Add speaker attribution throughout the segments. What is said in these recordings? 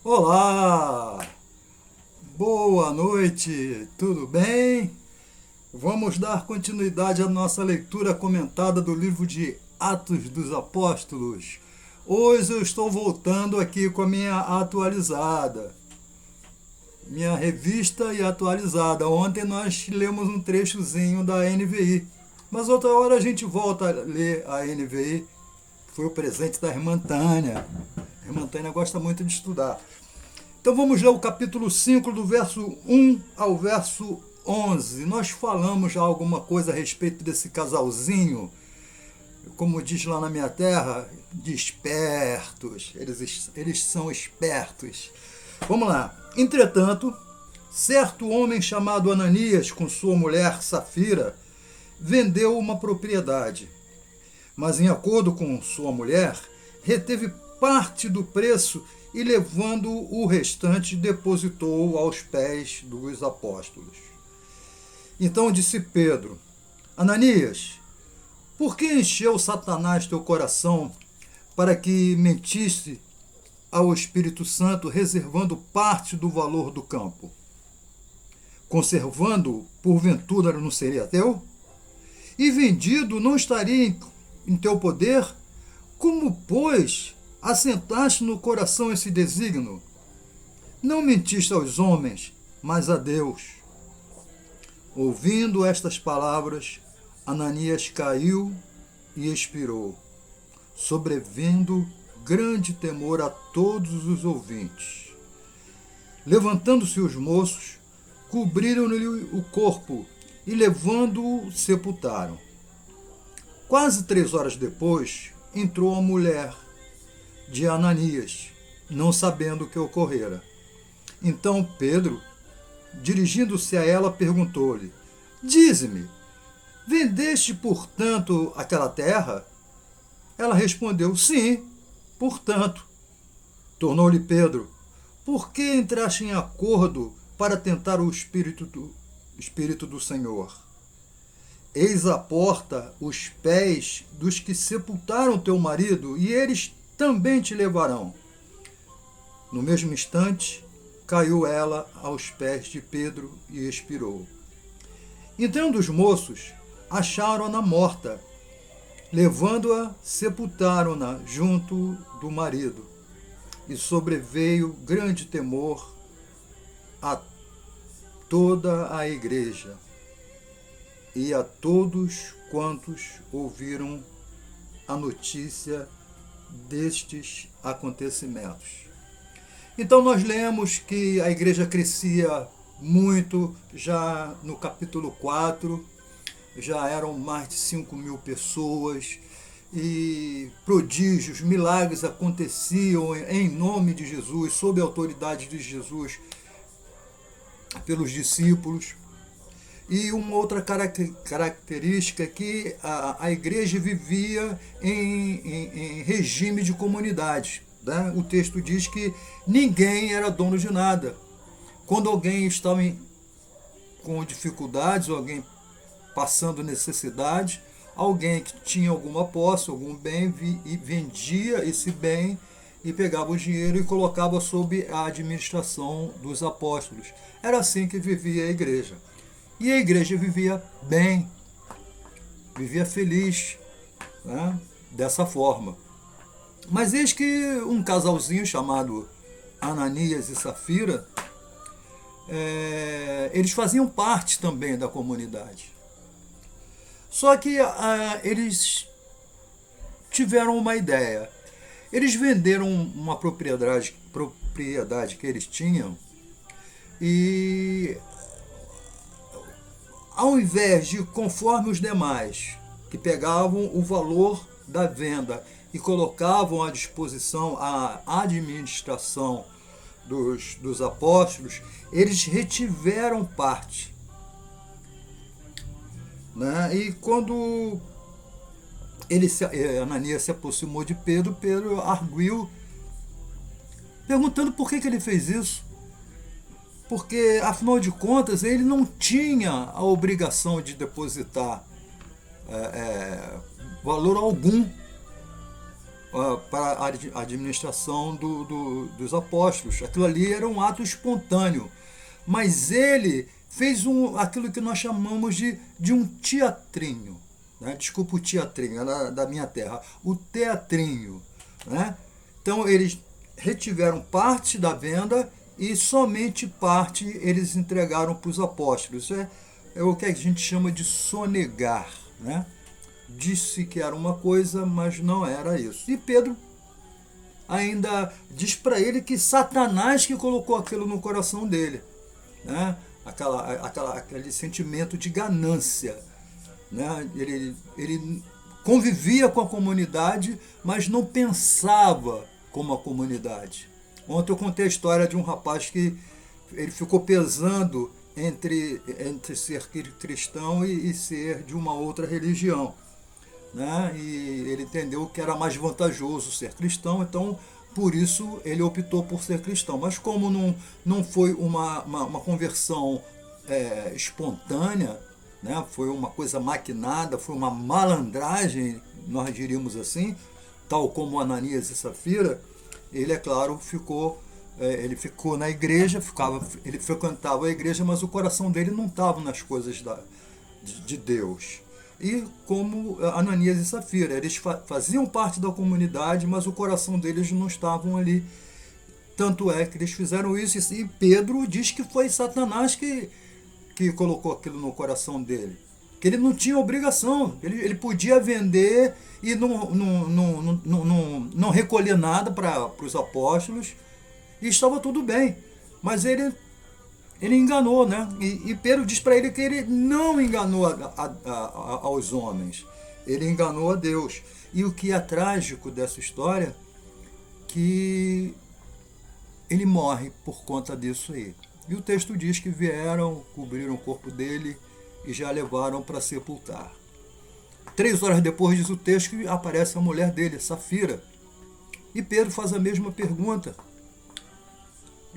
Speaker 1: Olá, boa noite, tudo bem? Vamos dar continuidade à nossa leitura comentada do livro de Atos dos Apóstolos. Hoje eu estou voltando aqui com a minha atualizada, minha revista e atualizada. Ontem nós lemos um trechozinho da NVI, mas outra hora a gente volta a ler a NVI, que foi o presente da irmã Tânia. A irmã Tânia gosta muito de estudar. Então vamos ler o capítulo 5, do verso 1 ao verso 11. Nós falamos já alguma coisa a respeito desse casalzinho, como diz lá na minha terra, de espertos. Eles são espertos. Vamos lá. Entretanto, certo homem chamado Ananias, com sua mulher Safira, vendeu uma propriedade, mas em acordo com sua mulher, reteve parte do preço e, levando o restante, depositou aos pés dos apóstolos. Então disse Pedro: Ananias, por que encheu Satanás teu coração para que mentisse ao Espírito Santo, reservando parte do valor do campo? Conservando, porventura, não seria teu? E vendido, não estaria em teu poder? Como, pois, assentaste no coração esse desígnio? Não mentiste aos homens, mas a Deus. Ouvindo estas palavras, Ananias caiu e expirou, sobrevindo grande temor a todos os ouvintes. Levantando-se os moços, cobriram-lhe o corpo e, levando-o, sepultaram. Quase 3 horas depois, entrou a mulher de Ananias, não sabendo o que ocorrera. Então Pedro, dirigindo-se a ela, perguntou-lhe: Dize-me, vendeste, portanto, aquela terra? Ela respondeu: Sim, portanto. Tornou-lhe Pedro: Por que entraste em acordo para tentar o Espírito do Senhor? Eis à porta os pés dos que sepultaram teu marido, e eles também te levarão. No mesmo instante, caiu ela aos pés de Pedro e expirou. Entrando os moços, acharam-na morta. Levando-a, sepultaram-na junto do marido. E sobreveio grande temor a toda a igreja e a todos quantos ouviram a notícia destes acontecimentos. Então nós lemos que a igreja crescia muito, já no capítulo 4, já eram mais de 5.000 pessoas, e prodígios, milagres aconteciam em nome de Jesus, sob a autoridade de Jesus, pelos discípulos. E uma outra característica é que a igreja vivia em regime de comunidade. Né? O texto diz que ninguém era dono de nada. Quando alguém estava com dificuldades, ou alguém passando necessidade, alguém que tinha alguma posse, algum bem, e vendia esse bem e pegava o dinheiro e colocava sob a administração dos apóstolos. Era assim que vivia a igreja. E a igreja vivia bem, vivia feliz, né? Dessa forma. Mas eis que um casalzinho chamado Ananias e Safira, eles faziam parte também da comunidade. Só que eles tiveram uma ideia. Eles venderam uma propriedade que eles tinham, e ao invés de, conforme os demais, que pegavam o valor da venda e colocavam à disposição a administração dos apóstolos, eles retiveram parte. Né? E quando Ananias se aproximou de Pedro, Pedro arguiu, perguntando por que ele fez isso. Porque, afinal de contas, ele não tinha a obrigação de depositar valor algum para a administração dos apóstolos. Aquilo ali era um ato espontâneo. Mas ele fez aquilo que nós chamamos de um teatrinho. Né? Desculpa o teatrinho, é da minha terra. O teatrinho. Né? Então eles retiveram parte da venda e somente parte eles entregaram para os apóstolos. É o que a gente chama de sonegar. Né? Disse que era uma coisa, mas não era isso. E Pedro ainda diz para ele que Satanás que colocou aquilo no coração dele. Né? Aquele sentimento de ganância. Né? Ele convivia com a comunidade, mas não pensava como a comunidade. Ontem eu contei a história de um rapaz que ele ficou pesando entre ser cristão e ser de uma outra religião. Né? E ele entendeu que era mais vantajoso ser cristão, então por isso ele optou por ser cristão. Mas como não foi uma conversão espontânea, né? Foi uma coisa maquinada, foi uma malandragem, nós diríamos assim, tal como Ananias e Safira, ele, é claro, ele ficou na igreja, ele frequentava a igreja, mas o coração dele não estava nas coisas de Deus. E como Ananias e Safira, eles faziam parte da comunidade, mas o coração deles não estavam ali. Tanto é que eles fizeram isso, e Pedro diz que foi Satanás que colocou aquilo no coração dele. Que ele não tinha obrigação, ele podia vender e não recolher nada para os apóstolos, e estava tudo bem. Mas ele enganou, né? E Pedro diz para ele que ele não enganou aos homens, ele enganou a Deus. E o que é trágico dessa história, que ele morre por conta disso aí. E o texto diz que vieram, cobriram o corpo dele e já levaram para sepultar. 3 horas depois, diz o texto, que aparece a mulher dele, Safira. E Pedro faz a mesma pergunta.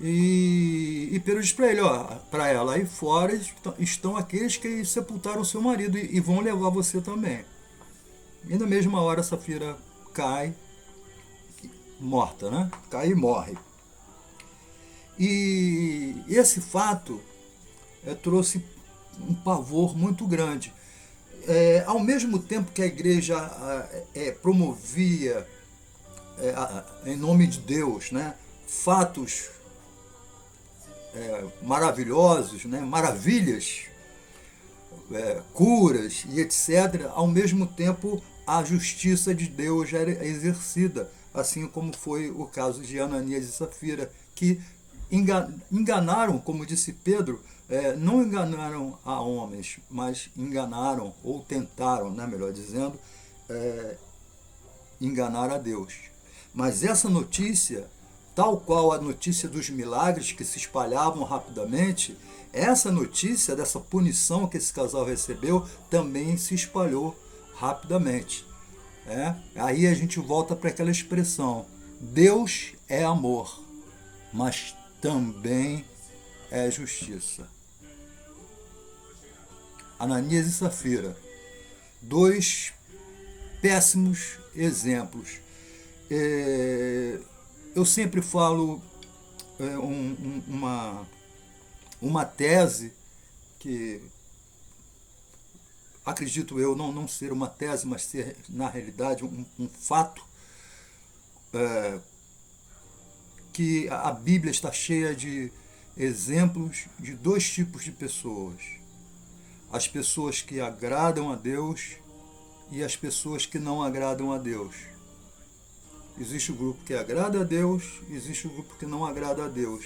Speaker 1: E Pedro diz para ela, aí fora estão aqueles que sepultaram seu marido e vão levar você também. E na mesma hora Safira cai, morta, né? Cai e morre. E esse fato trouxe um pavor muito grande. Ao mesmo tempo que a igreja promovia, em nome de Deus, né, fatos maravilhosos, né, maravilhas, curas e etc., ao mesmo tempo a justiça de Deus era exercida, assim como foi o caso de Ananias e Safira, que enganaram, como disse Pedro, não enganaram a homens, mas enganaram, ou tentaram, né, melhor dizendo, enganar a Deus. Mas essa notícia, tal qual a notícia dos milagres que se espalhavam rapidamente, essa notícia dessa punição que esse casal recebeu também se espalhou rapidamente. Aí a gente volta para aquela expressão: Deus é amor, mas também é justiça. Ananias e Safira, 2 péssimos exemplos. Eu sempre falo uma tese que acredito eu não ser uma tese, mas ser na realidade um fato, que a Bíblia está cheia de exemplos de 2 tipos de pessoas: as pessoas que agradam a Deus e as pessoas que não agradam a Deus. Existe o grupo que agrada a Deus, existe o grupo que não agrada a Deus.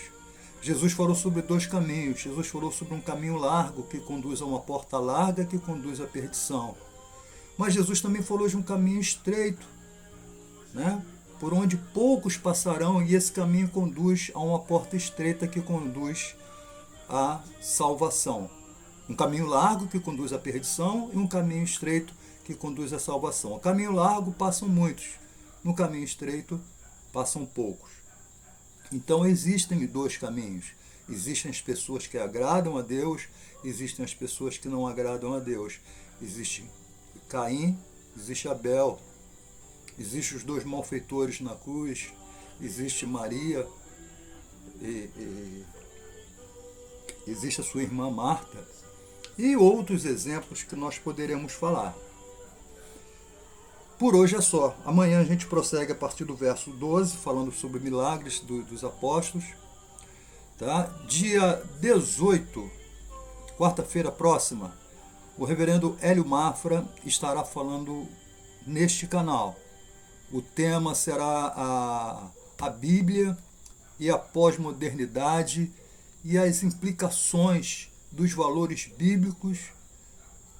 Speaker 1: Jesus falou sobre 2 caminhos. Jesus falou sobre um caminho largo que conduz a uma porta larga que conduz à perdição. Mas Jesus também falou de um caminho estreito, né, por onde poucos passarão, e esse caminho conduz a uma porta estreita que conduz à salvação. Um caminho largo que conduz à perdição e um caminho estreito que conduz à salvação. O caminho largo passam muitos, no caminho estreito passam poucos. Então existem 2 caminhos. Existem as pessoas que agradam a Deus, existem as pessoas que não agradam a Deus. Existe Caim, existe Abel. Existem os dois malfeitores na cruz, existe Maria, existe a sua irmã Marta, e outros exemplos que nós poderemos falar. Por hoje é só. Amanhã a gente prossegue a partir do verso 12, falando sobre milagres dos apóstolos. Tá? Dia 18, quarta-feira próxima, o reverendo Hélio Mafra estará falando neste canal. O tema será a Bíblia e a pós-modernidade e as implicações dos valores bíblicos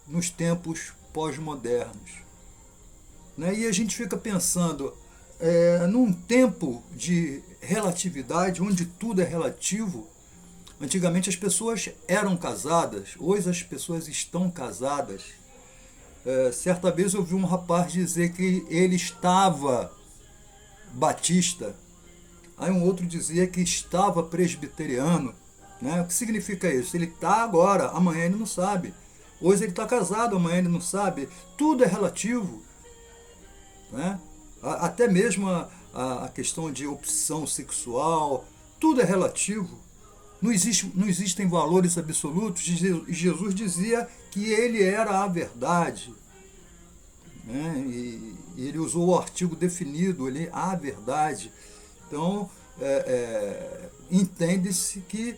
Speaker 1: nos tempos pós-modernos. E a gente fica pensando, num tempo de relatividade, onde tudo é relativo. Antigamente as pessoas eram casadas, hoje as pessoas estão casadas. Certa vez eu ouvi um rapaz dizer que ele estava batista, aí um outro dizia que estava presbiteriano. O que significa isso? Ele está agora, amanhã ele não sabe. Hoje ele está casado, amanhã ele não sabe. Tudo é relativo. Até mesmo a questão de opção sexual, tudo é relativo. Não existem valores absolutos. E Jesus dizia que ele era a verdade. E ele usou o artigo definido ali, a verdade. Então, entende-se que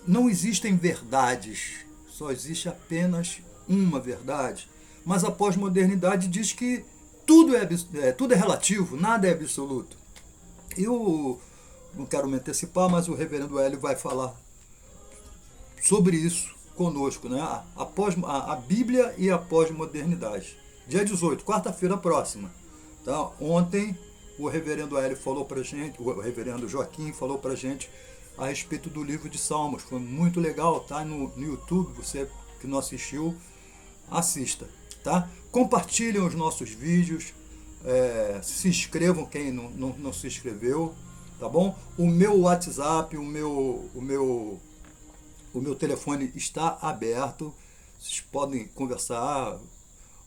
Speaker 1: não existem verdades, só existe apenas uma verdade. Mas a pós-modernidade diz que tudo é relativo, nada é absoluto. Eu não quero me antecipar, mas o reverendo Hélio vai falar sobre isso conosco, a Bíblia e a pós-modernidade. Dia 18, quarta-feira próxima. Tá? Ontem o reverendo Hélio falou pra gente, o reverendo Joaquim falou pra gente a respeito do livro de Salmos. Foi muito legal, tá? No YouTube, você que não assistiu, assista. Tá? Compartilhem os nossos vídeos, se inscrevam quem não se inscreveu, tá bom? O meu WhatsApp, o meu telefone está aberto, vocês podem conversar,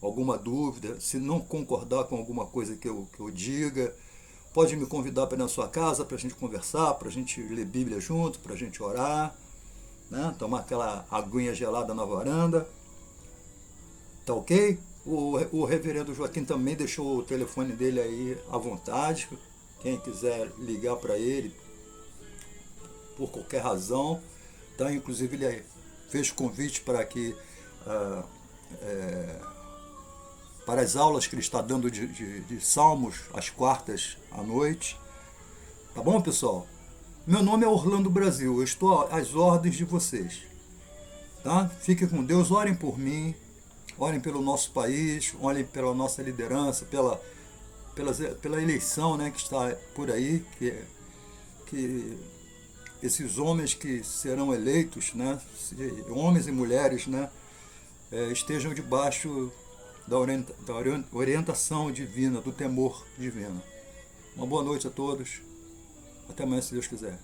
Speaker 1: alguma dúvida, se não concordar com alguma coisa que eu diga, pode me convidar para ir na sua casa, para a gente conversar, para a gente ler Bíblia junto, para a gente orar, tomar aquela aguinha gelada na varanda. Tá ok? O reverendo Joaquim também deixou o telefone dele aí à vontade. Quem quiser ligar para ele por qualquer razão. Tá? Inclusive ele fez convite para que para as aulas que ele está dando de Salmos às quartas à noite. Tá bom, pessoal? Meu nome é Orlando Brasil. Eu estou às ordens de vocês. Tá? Fiquem com Deus, orem por mim. Orem pelo nosso país, orem pela nossa liderança, pela eleição, que está por aí, que esses homens que serão eleitos, homens e mulheres, estejam debaixo da orientação divina, do temor divino. Uma boa noite a todos. Até amanhã, se Deus quiser.